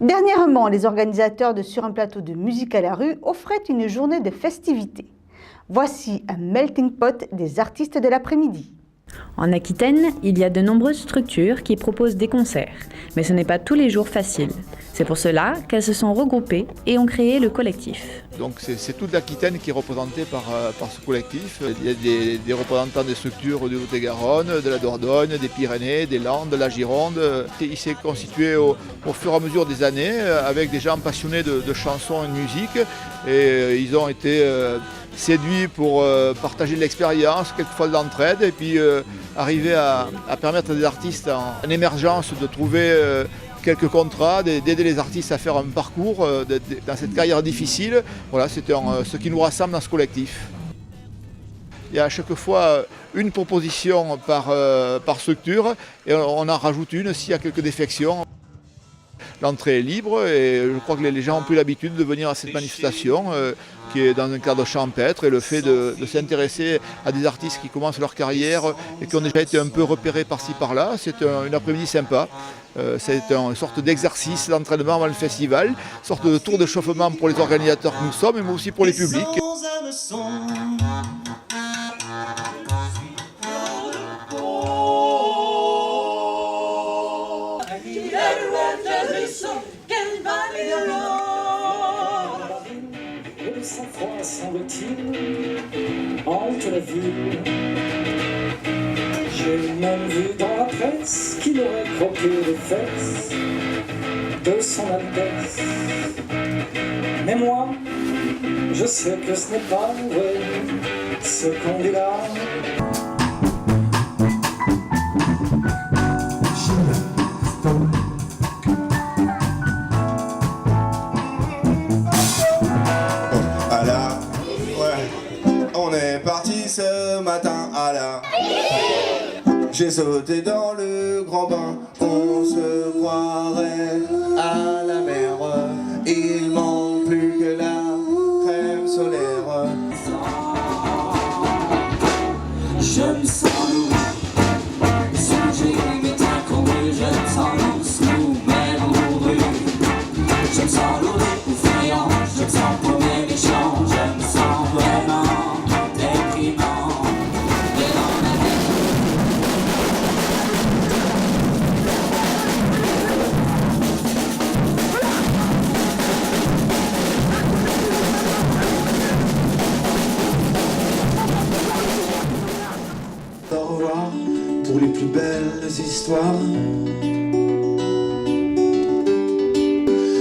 Dernièrement, les organisateurs de Sur un plateau de musique à la rue offraient une journée de festivités. Voici un melting pot des artistes de l'après-midi. En Aquitaine, il y a de nombreuses structures qui proposent des concerts, mais ce n'est pas tous les jours facile. C'est pour cela qu'elles se sont regroupées et ont créé le collectif. Donc c'est toute l'Aquitaine qui est représentée par ce collectif. Il y a des représentants des structures du Lot-et-Garonne, de la Dordogne, des Pyrénées, des Landes, de la Gironde. Il s'est constitué au fur et à mesure des années avec des gens passionnés de chansons et de musique. Et ils ont été séduits pour partager de l'expérience, quelquefois de l'entraide, et puis arriver à permettre à des artistes en émergence de trouver quelques contrats, d'aider les artistes à faire un parcours dans cette carrière difficile. Voilà, c'est ce qui nous rassemble dans ce collectif. Il y a à chaque fois une proposition par structure et on en rajoute une s'il y a quelques défections. L'entrée est libre et je crois que les gens ont pris l'habitude de venir à cette manifestation qui est dans un cadre champêtre, et le fait de s'intéresser à des artistes qui commencent leur carrière et qui ont déjà été un peu repérés par-ci par-là, c'est une après-midi sympa. C'est une sorte d'exercice d'entraînement avant le festival, une sorte de tour de chauffement pour les organisateurs que nous sommes, mais aussi pour les publics. Sans froid, semble-t-il, hante la ville. J'ai même vu dans la presse qu'il aurait croqué les fesses de son Altesse. Mais moi, je sais que ce n'est pas vrai, ce qu'on dit là. On est parti ce matin à la... J'ai sauté dans le grand bain, on se croirait à la mer. Il manque plus que la crème solaire. Je me sens lourd, si j'ai mes temps couru, je me sens lourd, sous mes bourrus. Je me sens lourd, effrayant, je me sens paumé, méchant, je me sens vraiment déprimant. Et dans ma tête, 'Pour les plus belles histoires.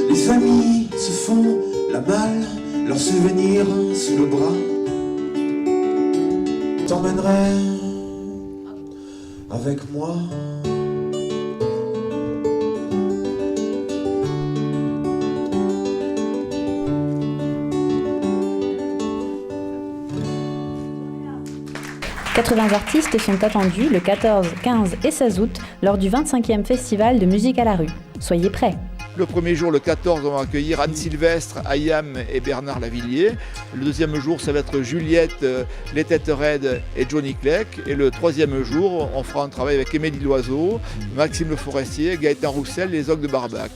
Les amis se font la malle, leurs souvenirs sous le bras. T'emmènerai avec moi. « 80 artistes sont attendus le 14, 15 et 16 août lors du 25e Festival de musique à la rue. Soyez prêts! Le premier jour, le 14, on va accueillir Anne Sylvestre, Ayam et Bernard Lavillier. Le deuxième jour, ça va être Juliette, Les Têtes Raides et Johnny Clegg. Et le troisième jour, on fera un travail avec Émilie Loiseau, Maxime Le Forestier, Gaëtan Roussel et les Ogres de Barbac.